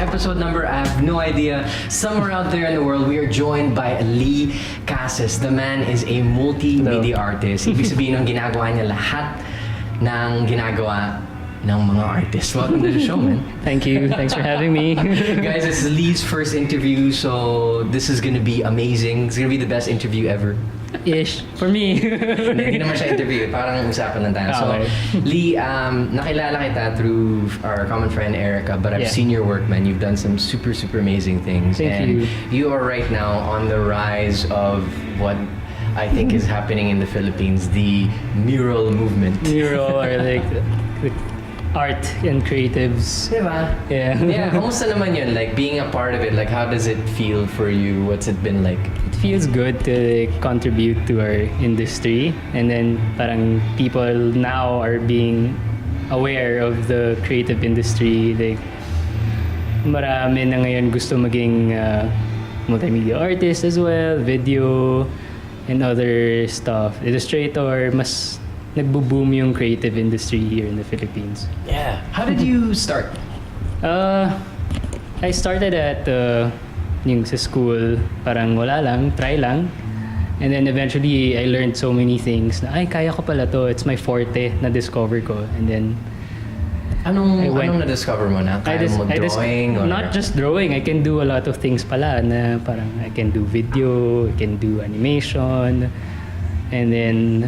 episode number, I have no idea. Somewhere out there in the world, we are joined by Lee Caces. The man is a multimedia artist. Ibig sabihin ng ginagawa niya lahat ng ginagawa ng mga artists. Welcome to the show, man. Thank you. Thanks for having me. Guys, it's Lee's first interview, so this is gonna be amazing. It's gonna be the best interview ever. Ish. For me. Hindi naman siya interview. Parang usapan lang tayo. So, Okay. Lee, nakilala kita through our common friend Erica, but I've seen your work, man. You've done some super, super amazing things. Thank you. You are right now on the rise of what I think is happening in the Philippines, the mural movement. Mural or like art and creatives. Diba? Yeah. Yeah, kamusta naman yun? Like, being a part of it, like, how does it feel for you? What's it been like? It feels good to contribute to our industry, and then parang people now are being aware of the creative industry. Like, marami na ngayon gusto maging multimedia artist as well, video and other stuff. Illustrator, mas nagbo-boom yung creative industry here in the Philippines. Yeah. How did you start? I started at yung sa school, parang wala lang, try lang. And then eventually, I learned so many things na, ay, kaya ko pala to. It's my forte na-discover ko. And then, Anong na-discover mo na? Kaya mo drawing? Or? Not just drawing. I can do a lot of things pala na parang I can do video, I can do animation, and then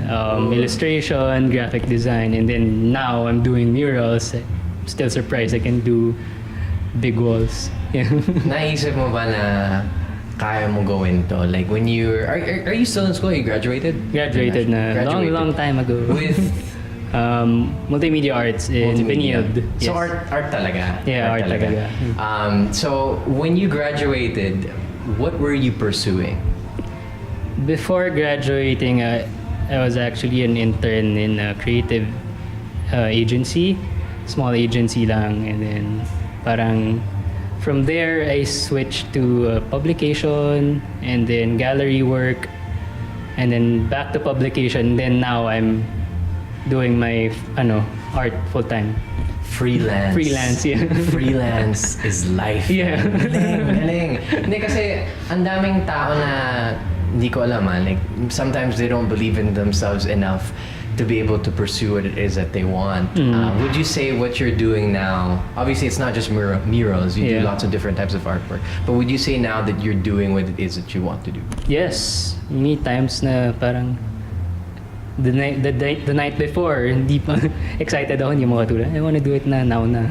illustration, graphic design, and then now I'm doing murals. I'm still surprised I can do big walls. Yeah. Naisip mo ba na kaya mo gawin to? Like when are you still in school? You graduated? Graduated na Graduated. long time ago. With multimedia arts in Benilde. So Yes. art talaga? Yeah, art talaga. So when you graduated, what were you pursuing? Before graduating, I was actually an intern in a creative agency, small agency lang, and then parang from there I switched to publication and then gallery work, and then back to publication. Then now I'm doing my art full time. Freelance, yeah. Freelance is life. Yeah. Galing. Hindi kasi ang daming tao na hindi ko alam, like sometimes they don't believe in themselves enough to be able to pursue what it is that they want. Would you say what you're doing now, obviously it's not just murals, you do lots of different types of artwork, but would you say now that you're doing what it is that you want to do? Yes. Many times na parang the night before, hindi pa excited ako, hindi mo katulad. I wanna do it na now na.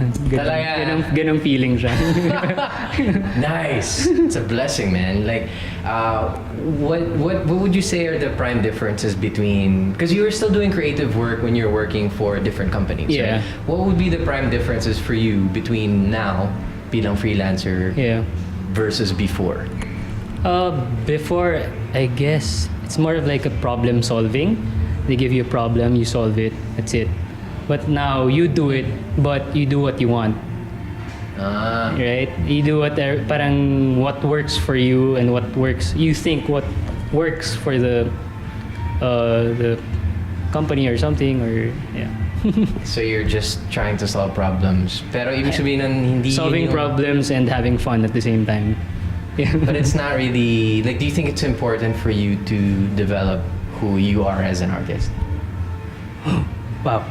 Ganong feeling siya. Nice. It's a blessing, man. Like, what would you say are the prime differences between? Because you were still doing creative work when you're working for different companies. Yeah. Right? What would be the prime differences for you between now, bilang freelancer, versus before? Before, I guess it's more of like a problem solving. They give you a problem, you solve it, that's it. But now you do it, but you do what you want. Right? You do parang what works for you and what works. You think what works for the company or something, or So you're just trying to solve problems. Pero ibig sabihin nun, hindi solving problems and having fun at the same time. But it's not really like. Do you think it's important for you to develop who you are as an artist? Wow.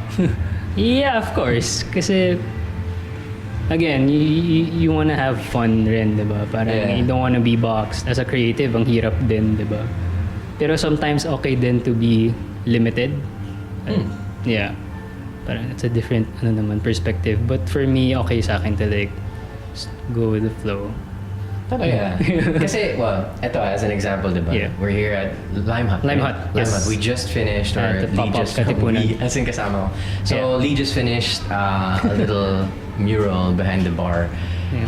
Yeah, of course. Kasi again, you wanna have fun rin, diba? Parang you don't wanna be boxed. As a creative, ang hirap din, diba? Pero sometimes okay din to be limited. Yeah. Parang it's a different perspective. But for me, okay sa akin to like go with the flow. Yeah. Kasi, well, ito as an example, diba? Yeah. We're here at Lime Hut. Lime right? Hut, yes. Lime Hut. We just finished, or The Lee pop-up just Katipunan. as in kasama ko. So Yeah. Lee just finished a little mural behind the bar. Yeah.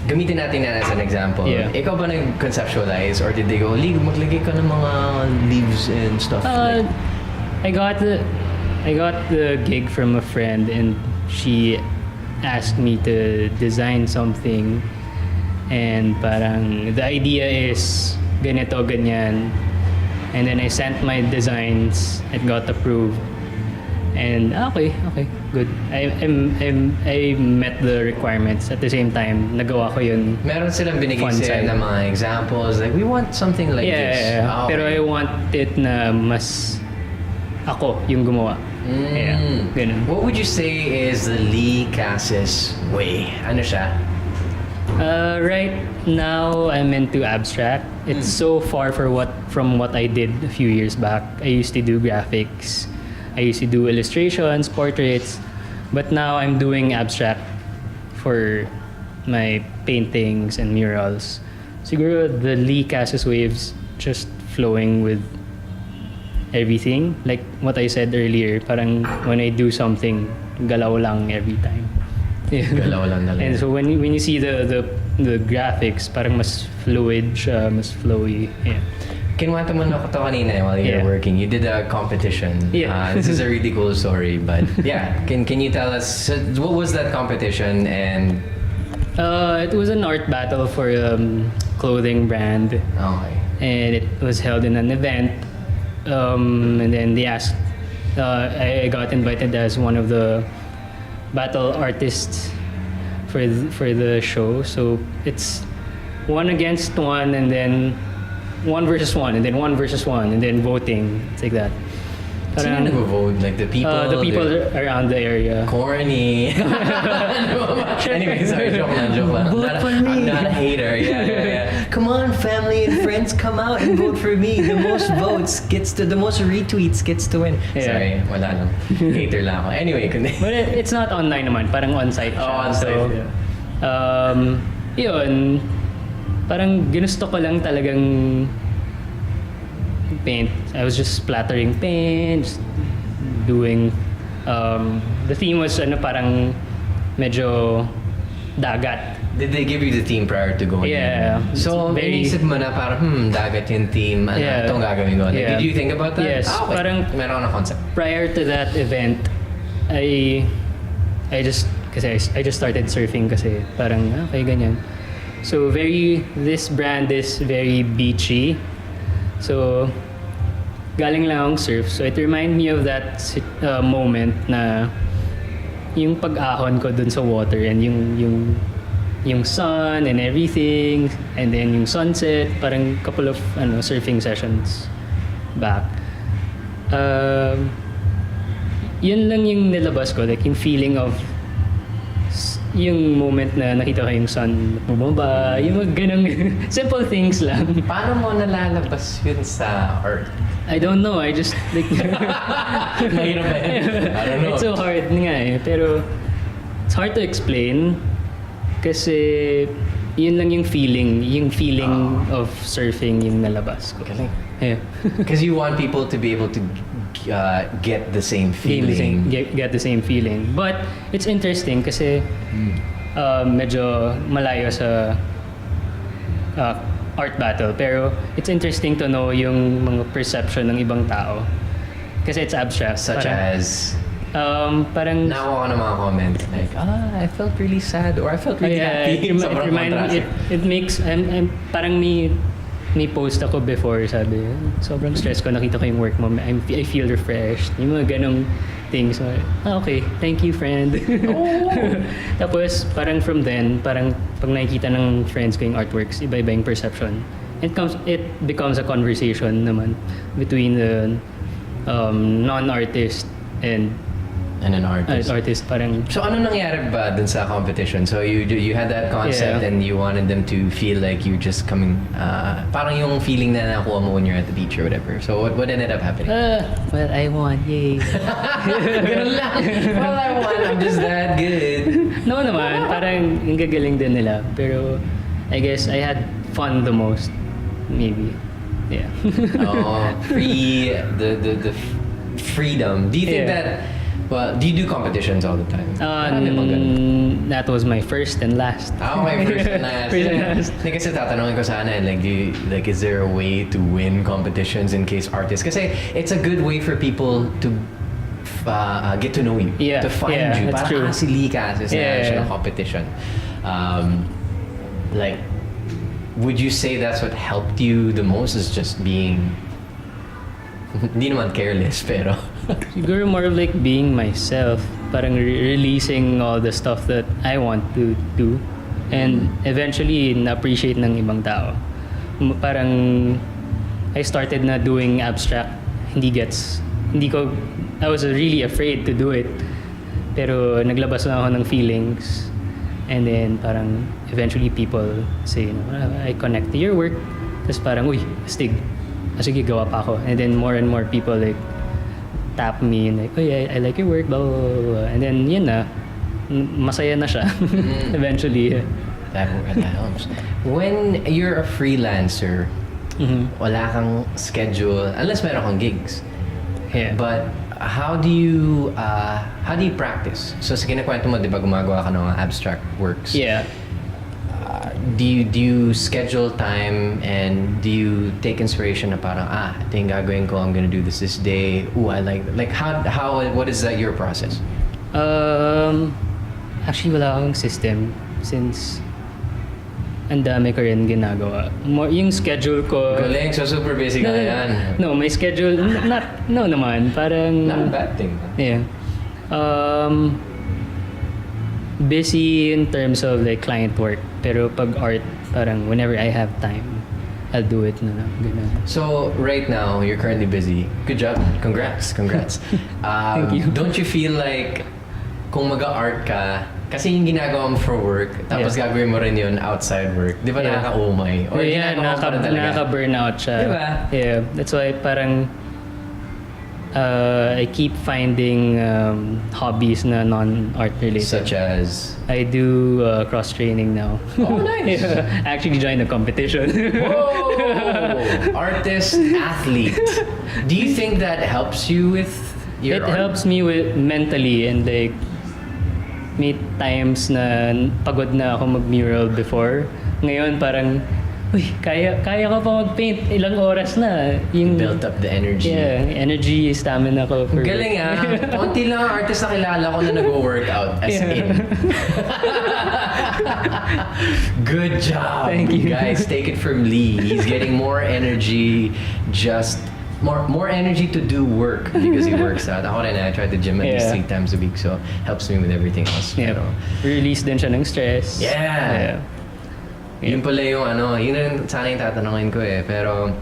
Gamitin natin yan as an example. Yeah. Ikaw ba nag-conceptualize, or did they go, Lee, maglagay ka ng mga leaves and stuff? Like, I got the gig from a friend, and she asked me to design something, and parang the idea is ganito, ganyan, and then I sent my designs, it got approved, And okay, good. I met the requirements. At the same time, nagawa ko yun. Meron silang binigay Fun sa'yo side. ng mga examples, like, we want something like this. Yeah. Ah, Pero I okay. want it na mas ako yung gumawa. Yeah, ganun. What would you say is the Lee Caces way? Ano siya? Right now, I'm into abstract. It's so far from what I did a few years back. I used to do graphics. I used to do illustrations, portraits. But now I'm doing abstract for my paintings and murals. Siguro the Lee Caces waves just flowing with everything. Like what I said earlier, parang when I do something, galaw lang every time. Galaw lang talaga. And so when you see the graphics, parang mas fluid siya, mas flowy. Yeah. Kinuwento mo na ako to kanina while you were Yeah. working. You did a competition. Yeah. This is a really cool story, but yeah. Can you tell us, what was that competition and... It was an art battle for clothing brand, Okay. and it was held in an event. And then they asked, I got invited as one of the battle artists for the show. So it's 1 against 1, and then 1 versus 1, and then 1 versus 1, and then voting. It's like that. Sino nag-vote? Like the people? The people around the area. Corny. Anyway, sorry, joke lang. Vote for me. I'm not a hater. Yeah. Come on, family and friends, come out and vote for me. The most votes the most retweets gets to win. Yeah. Sorry, wala lang. Hater lang ako. Anyway, But it's not online naman, parang on-site siya. Oh, on-site, So, yun, parang ginusto ko lang talagang paint. I was just splattering paint, just doing, the theme was parang medyo dagat. Did they give you the theme prior to going Yeah. in? So, Very- inisip mo na parang, dagat yung theme. Ano, Yeah. itong gagawin ko. Like, Yeah. did you think about that? Yes, Ah, okay. parang- Meron ako na concept. Prior to that event, I just started surfing kasi parang okay ganyan. So this brand is very beachy. So galing lang akong surf. So it reminded me of that moment na yung pag-ahon ko dun sa water and yung sun and everything, and then yung sunset, parang couple of surfing sessions back. Yun lang yung nilabas ko, like yung feeling of yung moment na nakita ko yung sun bumaba, yung mga ganang simple things lang. Paano mo nalalabas yun sa art? I don't know, I just like Mahirap ba yun? I don't know. It's so hard nga eh, pero it's hard to explain kasi yun lang yung feeling of surfing yung nalabas ko. Galing. Yeah. Because you want people to be able to get the same feeling. Get the same feeling. But it's interesting kasi medyo malayo sa art battle. Pero it's interesting to know yung mga perception ng ibang tao. Kasi it's abstract. Such Parang- as, parang nakuha ko ng mga comment like, I felt really sad or I felt really happy. it Sobrang reminds me, contrast. it makes, I'm parang may post ako before, sabi, sobrang stress ko, nakita ko yung work mo, I feel refreshed. Yung mga ganong things. So, okay, thank you, friend. Oh. Tapos, parang from then, parang pag nakikita ng friends ko yung artworks, iba-iba yung perception. It becomes a conversation naman between the non-artist and an artist. artist. Parang, So ano nangyari ba dun sa competition? So you had that concept Yeah. and you wanted them to feel like you're just coming, parang yung feeling na nakuha mo when you're at the beach or whatever. So what ended up happening? well, I won, yay. Ganun lang. Well, I won. I'm just that good. No naman, parang yung gagaling din nila. Pero I guess I had fun the most. Maybe. Yeah. The freedom. Do you think Yeah. that, well, do you do competitions all the time? Marami bang ganun? That was my first and last. My first and last. First and last. Hindi kasi tatanungin ko sana, like, is there a way to win competitions in case artists? Kasi it's a good way for people to get to know you, Yeah, to find yeah, you. that's Parang true. si Lee Caces na Yeah, siya yeah. ng competition. Like, would you say that's what helped you the most, is just being, hindi naman careless, pero Siguro more of like being myself. Parang releasing all the stuff that I want to do. And eventually, na-appreciate ng ibang tao. Parang, I started na doing abstract. I was really afraid to do it. Pero naglabas na ako ng feelings. And then parang, eventually people say, I connect to your work. Tapos parang, uy, astig. Sige, gawa pa ako. And then more and more people like, tap me and like, oh yeah, I like your work, blah, blah, blah, blah. And then yun na, masaya na siya. Eventually. That helps. When you're a freelancer, wala kang schedule, unless meron kang gigs. Yeah. But how do you practice? So sa kinakwento mo, di ba gumagawa ka ng abstract works? Yeah. Do you schedule time and do you take inspiration na parang ito yung gagawin ko, I'm gonna do this day. Ooh, I like how what is that your process? Actually wala akong system since ang dami ko rin ginagawa. Yung schedule ko. Galing, so super busy ka na yan. No, my schedule no naman, parang not a bad thing. Yeah. Busy in terms of like client work, pero pag art, parang whenever I have time, I'll do it na lang. Ganun. So right now you're currently busy. Good job. Congrats. Thank you. Don't you feel like kung mag-art ka, kasi yung ginagawa mo for work, tapos gagawin mo rin yun outside work, di ba nakaka-umay? Or nakaka-burnout siya. Di ba? Yeah, that's why parang I keep finding hobbies na non-art related. Such as? I do cross-training now. Oh, nice! Yeah, I actually joined a competition. Whoa! Artist, athlete. Do you think that helps you with your art? It helps me with mentally, and like may times na pagod na ako mag-mural before. Ngayon parang, uy, kaya ko pa mag-paint. Ilang oras na. Yung built up the energy. Yeah, energy, stamina ko. Galing Konti lang ang artist na kilala ko na nag-workout as in. Good job. Thank you. Guys, take it from Lee. He's getting more energy, more energy to do work because he works out. Ako rin, I try to gym at least 3 times a week, so helps me with everything else. Yeah. Release din siya ng stress. Yeah. Yun pala yung yun rin sana yung tatanungin ko pero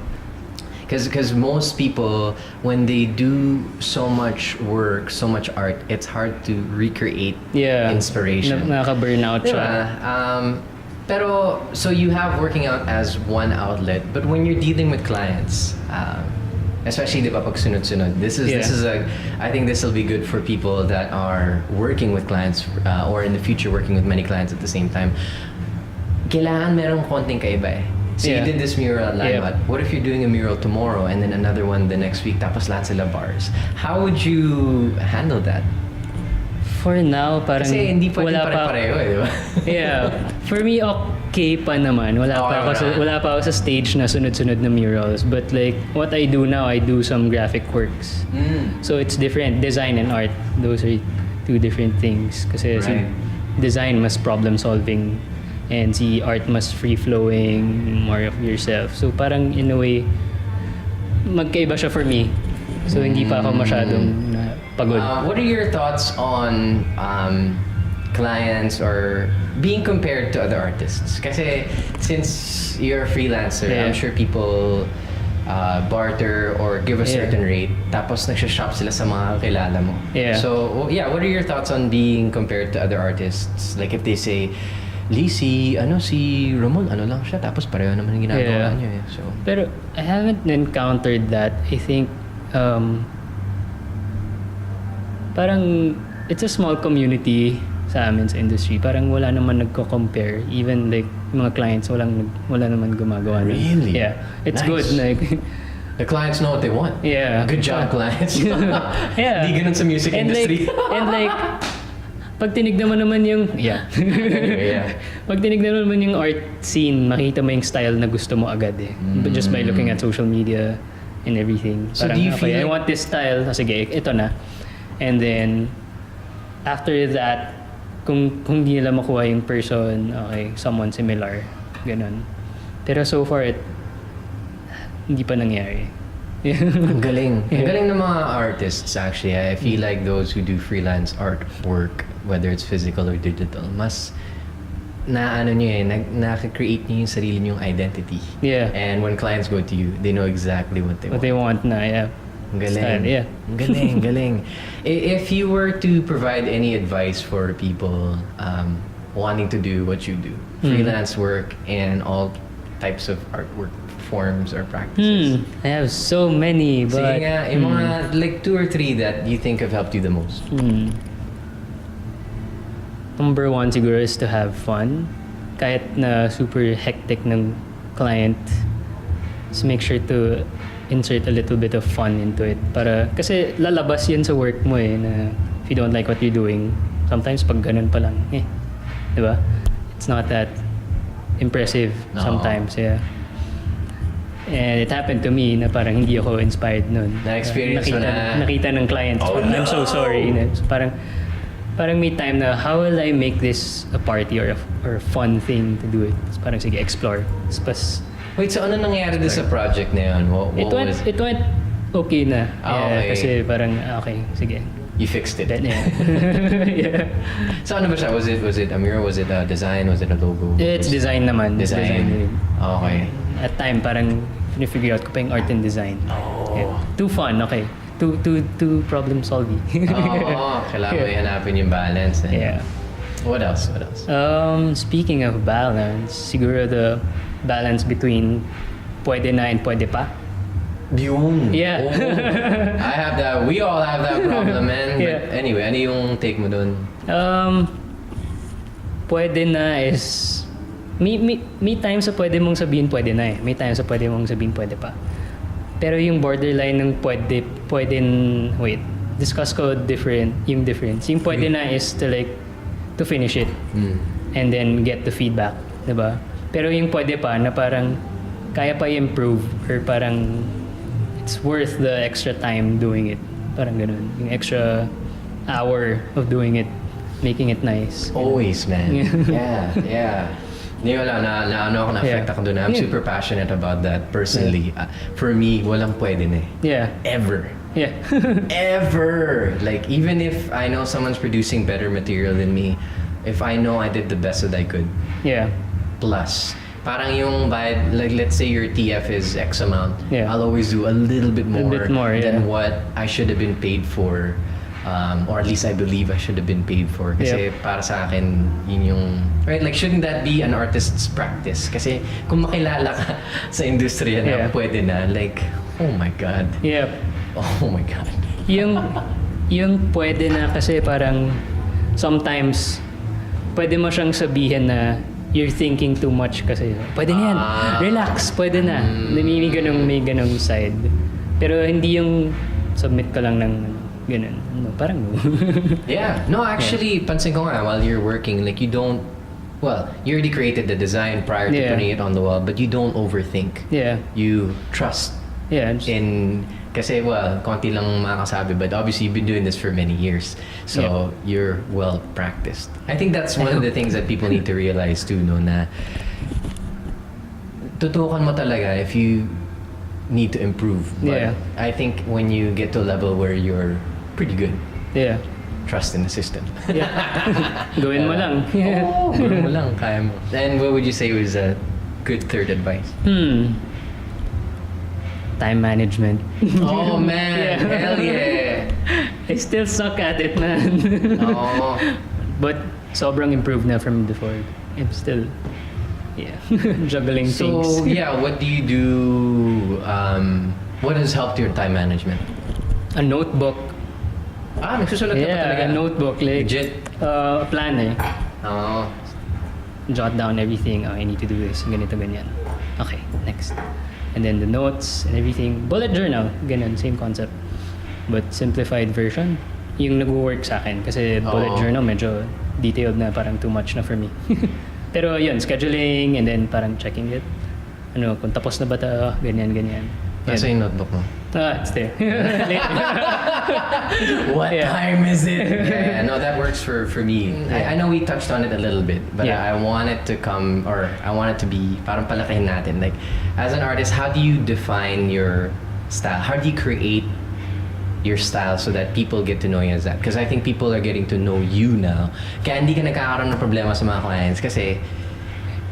because most people, when they do so much work, so much art, it's hard to recreate inspiration. Nakaka-burnout siya. Pero so you have working out as one outlet, but when you're dealing with clients, especially di ba pag sunod-sunod, this is I think this will be good for people that are working with clients or in the future working with many clients at the same time. Kailangan merong konting kaiba So you did this mural live. What if you're doing a mural tomorrow and then another one the next week, tapos lahat sila bars? How would you handle that? For now, parang kasi hindi wala pa pareho di ba? Yeah. For me, okay pa naman. Wala pa ako sa stage na sunod-sunod na murals. But like, what I do now, I do some graphic works. So it's different. Design and art, those are 2 different things. Kasi si design mas problem-solving and si art mas free-flowing, more of yourself. So parang in a way, magkaiba siya for me. So hindi pa ako masyadong pagod. What are your thoughts on clients or being compared to other artists? Kasi since you're a freelancer, I'm sure people barter or give a certain rate, tapos nagsha-shop sila sa mga kilala mo. So what are your thoughts on being compared to other artists? Like if they say, Lee, si Ramon, lang siya, tapos pareho naman yung ginagawa niya. So pero I haven't encountered that. I think parang it's a small community sa amin sa industry. Parang wala naman nagko-compare. Even like mga clients, wala naman gumagawa. Really? Yeah. It's good. Like, the clients know what they want. Yeah. Good job, clients. Di ganun sa music industry. Like, pag tinignan mo naman yung pag tinignan mo naman yung art scene, makita mo yung style na gusto mo agad But just by looking at social media and everything. So parang, do you feel I want this style. Sige, ito na. And then after that, kung di nila makuha yung person, someone similar, ganun. Pero so far, hindi pa nangyari. Ang galing. Ang galing ng mga artists actually. I feel like those who do freelance artwork, whether it's physical or digital, mas na-ano nyo na-create nyo yung sarili nyong identity. Yeah. And when clients go to you, they know exactly what they What want. they want na, yeah. Ang galing. Style, yeah. Ang galing, galing. If you were to provide any advice for people wanting to do what you do, freelance work and all types of artwork forms or practices. I have so many, but... Sige nga, yung mga like 2 or 3 that you think have helped you the most. Number 1 siguro is to have fun. Kahit na super hectic ng client, just make sure to insert a little bit of fun into it. Kasi lalabas yan sa work mo na if you don't like what you're doing, sometimes pag ganun pa lang, diba? It's not that impressive sometimes, yeah. And it happened to me na parang hindi ako inspired nun. Na-experience mo na? Nakita ng client. Oh, no! I'm so sorry. So parang may time na how will I make this a party or a fun thing to do it? So parang sige, explore. Wait, so ano nangyari doon sa project na yun? It went okay na. Okay. Kasi parang okay, sige. You fixed it. Then, yeah. Yeah. So ano ba siya? Was it a mural? Was it a design? Was it a logo? It's design naman. Design. Din. Okay. At time, parang figure out ko pa yung art and design. Oh. Yeah. Too fun, okay. Too problem solving. Kailangan mo hanapin yung balance. Yeah. What else? Speaking of balance, siguro the balance between pwede na and pwede pa. Yun. Yeah. Oh. I have that. We all have that problem, man. Yeah. But anyway, ano yung take mo dun? Pwede na is... May times sa pwede mong sabihin pwede na May times sa pwede mong sabihin pwede pa. Pero yung borderline ng pwede discuss ko yung difference. Yung pwede na is to finish it. And then get the feedback, diba? Pero yung pwede pa na parang kaya pa i-improve or parang it's worth the extra time doing it. Parang ganun. Yung extra hour of doing it, making it nice. Always, man. Yeah. Hindi wala, na-affect ako doon. I'm super passionate about that personally. For me, walang pwede na Yeah. Ever. Yeah. Ever. Like, even if I know someone's producing better material than me, if I know I did the best that I could, Yeah. plus, parang yung bayad, like let's say your TF is X amount, Yeah. I'll always do a little bit more, yeah. than what I should have been paid for. Or at least I believe I should have been paid for. Kasi para sa akin, yun yung... Right? Like, shouldn't that be an artist's practice? Kasi kung makilala ka sa industriya na pwede na, like, oh my God. Yeah. Oh my God. Yung pwede na kasi parang sometimes pwede mo siyang sabihin na you're thinking too much kasi pwede na yan. Relax, pwede na. May ganong side. Pero hindi yung submit ka lang ng ganun. No, parang no. Yeah. No, actually, pansin ko nga, while you're working, like you don't, well, you already created the design prior to putting it on the wall, but you don't overthink. Yeah. You trust in, kasi, well, konti lang makasabi, but obviously you've been doing this for many years. So, you're well practiced. I think that's one of the things that people need to realize too, no, na tutukan mo talaga if you need to improve. But I think when you get to a level where you're pretty good, trust in the system. Gawin mo lang. Gawin mo lang, kaya mo. And what would you say was a good third advice? Time management. Oh man, hell yeah. I still suck at it, man. But sobrang improved na from before. I'm still juggling things. So what do you do? What has helped your time management? A notebook. Nagsusulat ka pa talaga? A notebook. Like, legit? Plan Jot down everything. I need to do this. Ganito, ganyan. Okay, next. And then the notes and everything. Bullet journal. Ganun, same concept. But simplified version. Yung nag-work sa akin. Kasi bullet journal medyo detailed na, parang too much na for me. Pero yun, scheduling and then parang checking it. Kung tapos na ba ito, ganyan. Nasa yung notebook mo? It's there. What time is it? No, that works for me. I know we touched on it a little bit, but I want it to come, or I want it to be, parang palakihin natin. Like, as an artist, how do you define your style? How do you create your style so that people get to know you as that? Because I think people are getting to know you now. Kaya hindi ka nagkakaroon ng problema sa mga clients kasi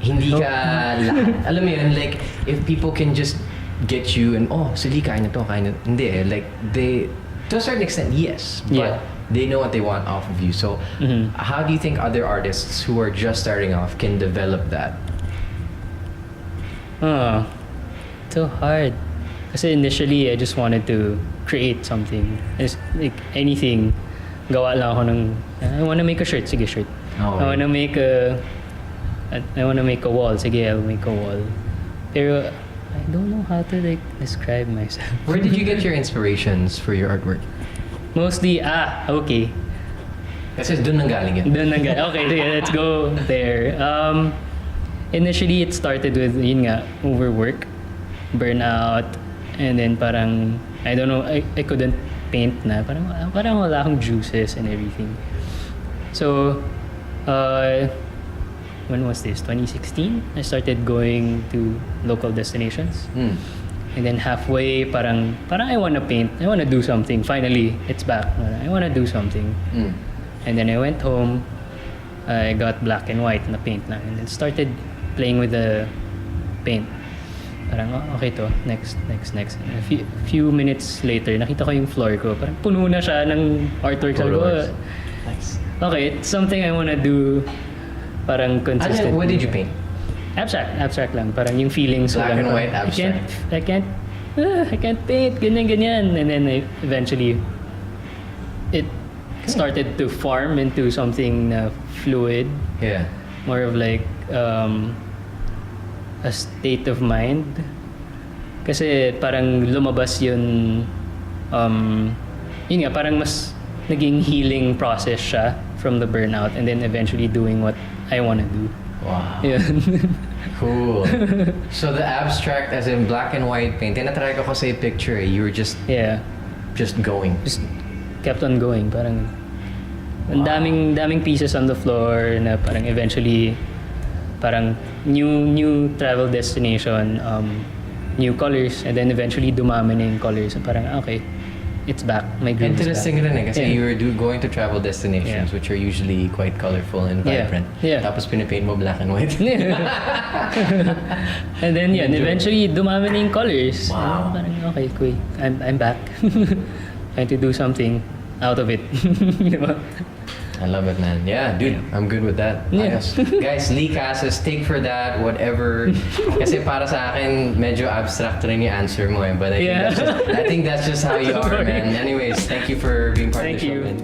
hindi ka lahat. Alam mo yun, like, if people can just get you and, si Lee, kain na to, kain na. Hindi eh. Like, they, to a certain extent, yes. But they know what they want off of you. So, how do you think other artists who are just starting off can develop that? So hard. Kasi initially, I just wanted to create something. It's like anything. Gawa lang ako ng, I wanna make a shirt. Sige, shirt. Oh, I wanna make a wall. Sige, I'll make a wall. Pero I don't know how to like describe myself. Where did you get your inspirations for your artwork? Mostly, okay. Kasi doon nanggaling yan. Okay, sige, let's go there. Initially, it started with, yun nga, overwork, burnout, and then parang, I don't know, I couldn't paint na. Parang wala akong juices and everything. So, when was this? 2016? I started going to local destinations. And then halfway, parang I wanna paint. I wanna do something. Finally, it's back. I wanna do something. And then I went home. I got black and white na paint na. And then started playing with the paint. Parang, okay to. Next. And a few minutes later, nakita ko yung floor ko. Parang puno na siya ng artwork. Sabi ko, nice. Okay, it's something I wanna do. Parang consistent. What did you paint? Abstract lang. Parang yung feelings ko Black lang. and white abstract. I can't paint. Ganyan. And then eventually, it started to form into something fluid. Yeah. More of like a state of mind. Kasi parang lumabas yun, yun nga, parang mas naging healing process siya from the burnout and then eventually doing what I wanna do. Wow. Yun. Cool. So the abstract, as in black and white paint, tinatry ko kasi picture eh. You were just going. Just kept on going. Parang ang daming pieces on the floor na parang eventually parang new travel destination, new colors, and then eventually dumami na yung colors. So parang okay, it's back. My groove is Interesting back. rin eh, kasi you were going to travel destinations Yeah. which are usually quite colorful and vibrant. Yeah. Tapos pinipaint mo black and white. And then yun, eventually dumami na yung colors. Wow. Parang okay, cool. I'm back. Trying to do something out of it. Diba? I love it, man. Yeah, dude, I'm good with that. Yeah. Ayos. Guys, Lee Caces, take for that, whatever. Kasi para sa akin, medyo abstract rin yung answer mo eh. But I think that's just how you are, man. Anyways, thank you for being part of the show, man.